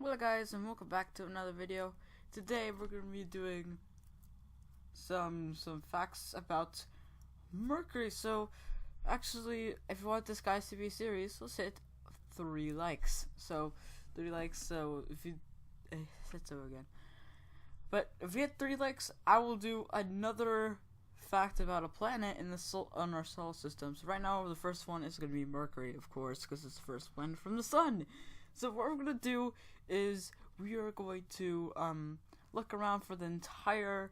Hello guys, and welcome back to another video. Today we're going to be doing some facts about Mercury. So actually, if you want this guys to be a series, let's hit 3 likes. So 3 likes. So if you that's over again. But if we hit 3 likes, I will do another fact about a planet in the on our solar system. So right now the first one is going to be Mercury, of course, because it's the first planet from the sun. So what we're going to do is we are going to look around for the entire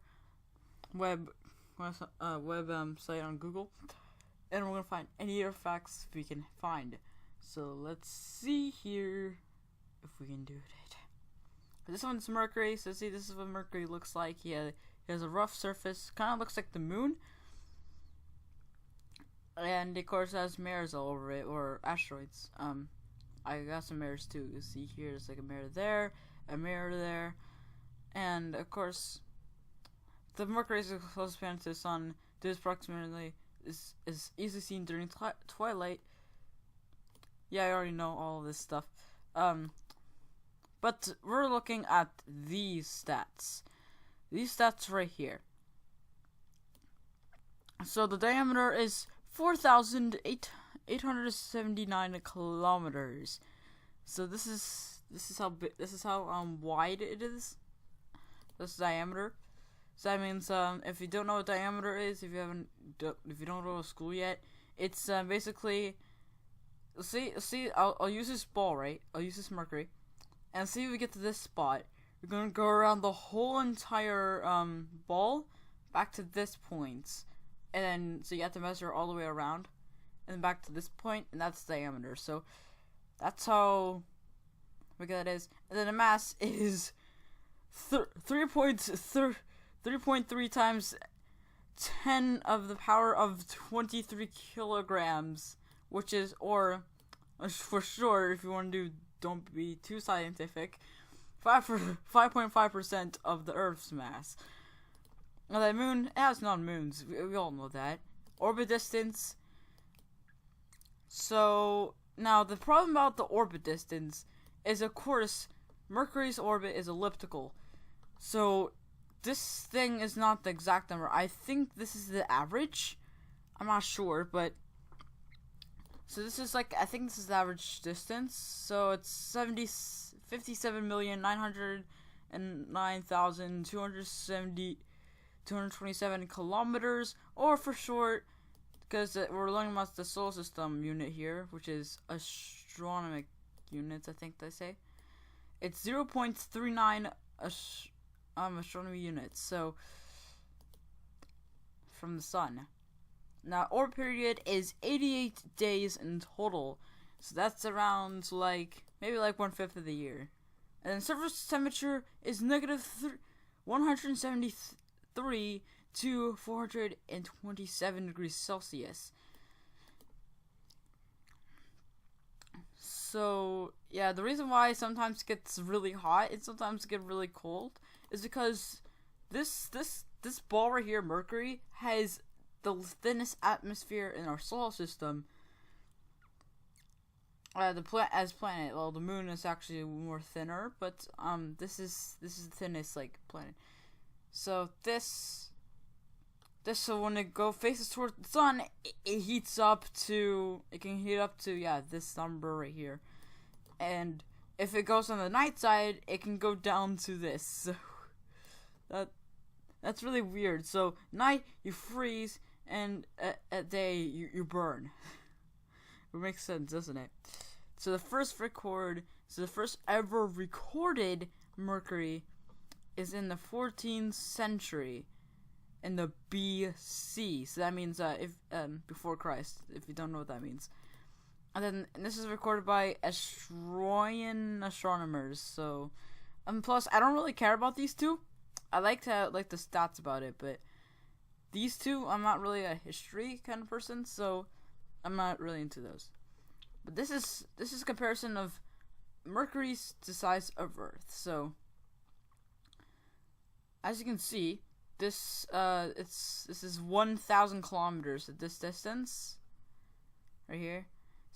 web site on Google, and we're going to find any other facts we can find. So let's see here if we can do it. This one's Mercury. So see, this is what Mercury looks like. He has a rough surface, kind of looks like the moon, and of course it has mirrors all over it, or asteroids. I got some mirrors too. You see here, there's like a mirror there, and of course, the Mercury is the closest planet to the Sun. This approximately is easily seen during twilight. Yeah, I already know all of this stuff. But we're looking at these stats. These stats right here. So the diameter is 4,879 kilometers. So this is how wide it is. This diameter. So that means if you don't know what diameter is, if you don't go to school yet, it's basically see I'll use this ball, right? I'll use this Mercury, and see if we get to this spot. We're gonna go around the whole entire ball back to this point, and then so you have to measure all the way around and back to this point, and that's diameter. So that's how big that is. And then the mass is 3.3 times 10 of the power of 23 kilograms, which is, or for sure, if you want to do, don't be too scientific, 5.5% of the Earth's mass. Now the moon, it has non-moons, we all know that. Orbit distance. So now the problem about the orbit distance is, of course, Mercury's orbit is elliptical. So this thing is not the exact number. I think this is the average. I'm not sure, but so this is like, I think this is the average distance. So it's 57,909,227 kilometers, or for short, because we're learning about the solar system unit here, which is astronomic units, I think they say. It's 0.39 astronomy units, so from the sun. Now, orbit period is 88 days in total, so that's around maybe 1/5 of the year. And then surface temperature is negative 173 to 427 degrees Celsius. So yeah, the reason why sometimes it gets really hot and sometimes it gets really cold is because this ball right here, Mercury, has the thinnest atmosphere in our solar system. As planet, well, the moon is actually more thinner, but this is the thinnest planet. So so when it faces towards the sun, it heats up to, it can heat up to, yeah, this number right here. And if it goes on the night side, it can go down to this. So that's really weird. So night you freeze, and at day you burn. It makes sense, doesn't it? So the first ever recorded Mercury is in the 14th century, in the BC. So that means before Christ, if you don't know what that means. And this is recorded by Australian astronomers. So plus I don't really care about these two. I like the stats about it, but these two, I'm not really a history kind of person, so I'm not really into those. But this is a comparison of Mercury's to size of Earth. So as you can see, this is 1,000 kilometers at this distance right here.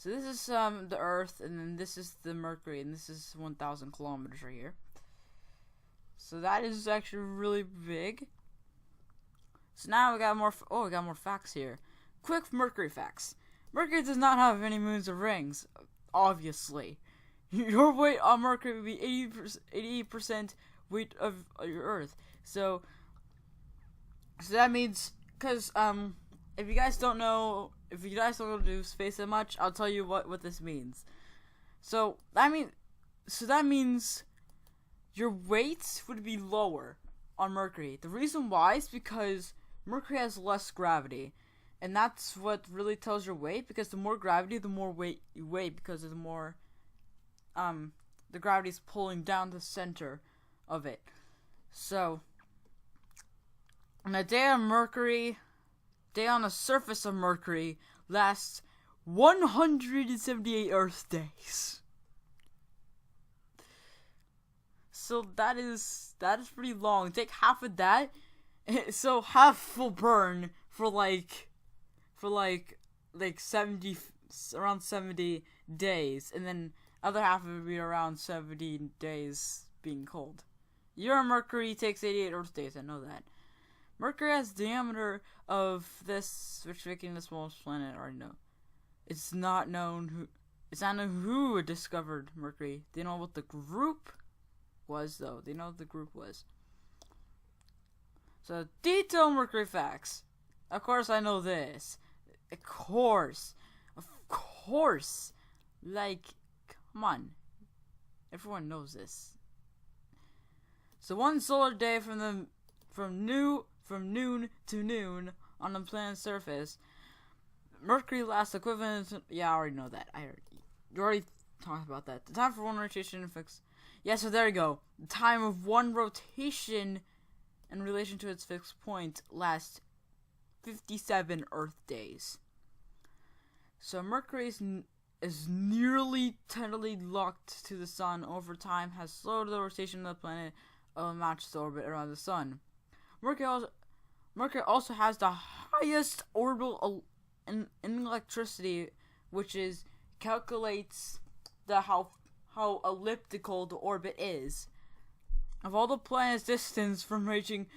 So this is the Earth, and then this is the Mercury, and this is 1,000 kilometers right here. So that is actually really big. So now we got more. We got more facts here. Quick Mercury facts. Mercury does not have any moons or rings, obviously. Your weight on Mercury would be 88% weight of your Earth. So that means, because if you guys don't do space that much, I'll tell you what this means. So that means your weight would be lower on Mercury. The reason why is because Mercury has less gravity, and that's what really tells your weight. Because the more gravity, the more weight you weigh, because of the more the gravity is pulling down the center of it. So on a day on the surface of Mercury lasts 178 Earth days. So that is pretty long. Take half of that, so half will burn for like 70, around 70 days, and then other half would be around 70 days being cold. Your Mercury takes 88 Earth days. I know that. Mercury has diameter of this, which making the smallest planet. I already know. It's not known who discovered Mercury. They know what the group was, though. They know what the group was. So, detailed Mercury facts. Of course, I know this. Of course. Like, come on. Everyone knows this. So, one solar day from noon to noon on the planet's surface, Mercury lasts equivalent to, I already know that. You already talked about that. The time for one rotation fixed. Yeah, so there you go. The time of one rotation in relation to its fixed point lasts 57 Earth days. So Mercury is nearly totally locked to the sun. Over time, has slowed the rotation of the planet match the orbit around the sun. Mercury also has the highest orbital in electricity, which calculates how elliptical the orbit is. Of all the planet's distance from reaching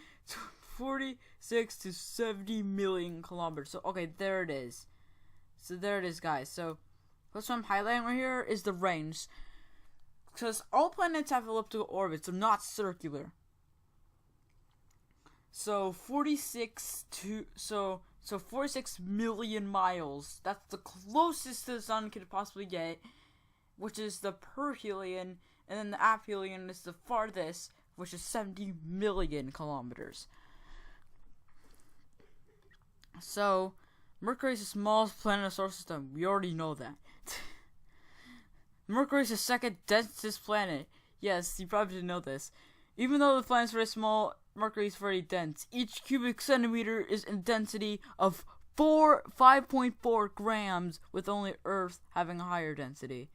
46 to 70 million kilometers. So, okay, there it is. So, there it is, guys. So, what I'm highlighting right here is the range. Because all planets have elliptical orbits, they're not circular. So, 46 million miles. That's the closest the sun could possibly get, which is the perihelion, and then the aphelion is the farthest, which is 70 million kilometers. So, Mercury is the smallest planet in the solar system. We already know that. Mercury is the second densest planet. Yes, you probably didn't know this. Even though the planet's very small, Mercury is very dense. Each cubic centimeter is in density of 5.4 grams, with only Earth having a higher density.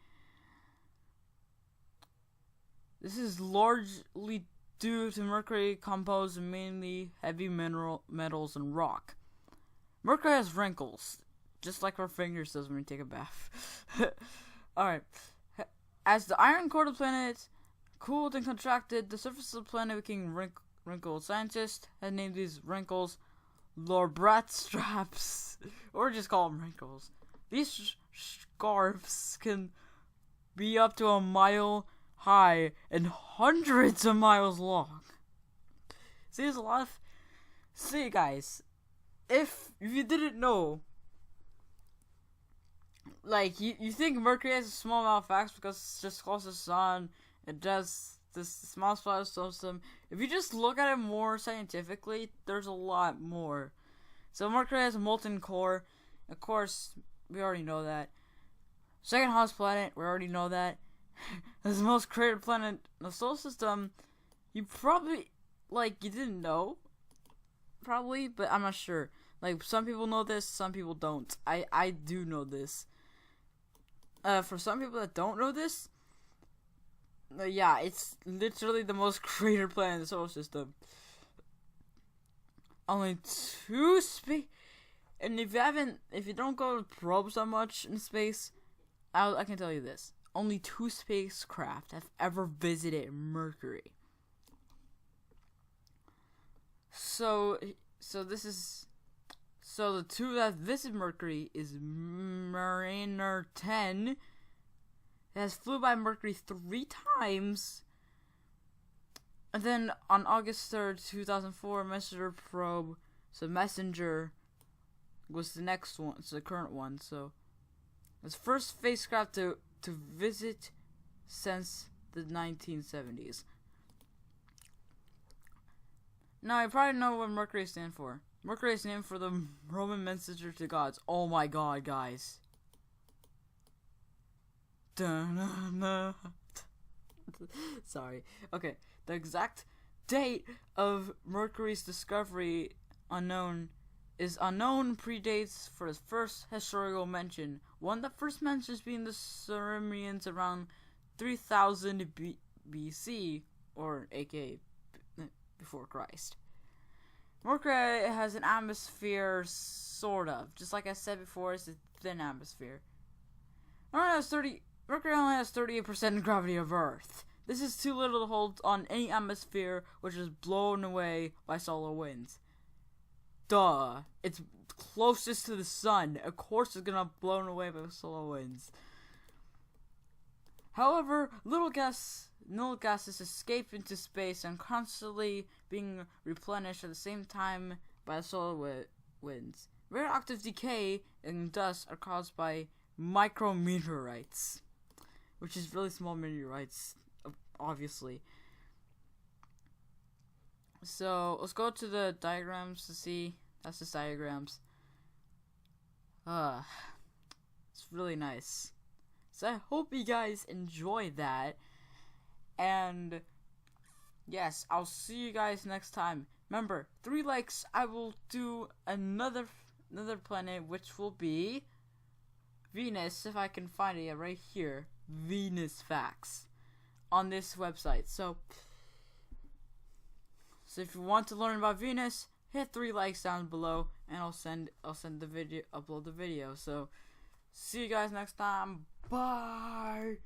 This is largely due to Mercury composed of mainly heavy metals and rock. Mercury has wrinkles, just like our fingers does when we take a bath. Alright. As the iron core of the planet cooled and contracted, the surface of the planet became wrinkled. Scientists had named these wrinkles Lorbrette straps, or just call them wrinkles. These scarves can be up to a mile high and hundreds of miles long. See, there's a lot of... See, guys, if you didn't know, like, you think Mercury has a small amount of facts because it's just close to the sun, it does this small solar system. If you just look at it more scientifically, there's a lot more. So Mercury has a molten core. Of course, we already know that. Second hottest planet, we already know that. As the most created planet in the solar system, you probably, you didn't know. Probably, but I'm not sure. Like, some people know this, some people don't. I do know this. For some people that don't know this, yeah, it's literally the most created planet in the solar system. Only two space, and if you don't go to probes that much in space, I can tell you this. Only 2 spacecraft have ever visited Mercury. So the 2 that visit Mercury is Mariner 10. It has flew by Mercury 3 times. And then on August 3rd, 2004, Messenger probe, so Messenger was the next one, it's the current one, so it's first spacecraft to visit since the 1970s. Now, you probably know what Mercury stands for. Mercury is named for the Roman messenger to gods. Oh my god, guys. Dun-dun-dun. Sorry. Okay, the exact date of Mercury's discovery predates for its first historical mention. One that first mentions being the Sumerians around 3000 BC, or aka before Christ. Mercury has an atmosphere, sort of. Just like I said before, it's a thin atmosphere. Mercury only has 38% gravity of Earth. This is too little to hold on any atmosphere which is blown away by solar winds. Duh. It's closest to the sun. Of course it's gonna be blown away by solar winds. However, little gases escape into space and constantly being replenished at the same time by the solar winds. Radioactive decay and dust are caused by micrometeorites, which is really small meteorites, obviously. So let's go to the diagrams to see. That's just diagrams. It's really nice. So I hope you guys enjoy that. And yes, I'll see you guys next time. Remember, 3 likes, I will do another planet, which will be Venus, if I can find it right here. Venus facts on this website. So if you want to learn about Venus, hit 3 likes down below, and I'll upload the video. So see you guys next time. Bye.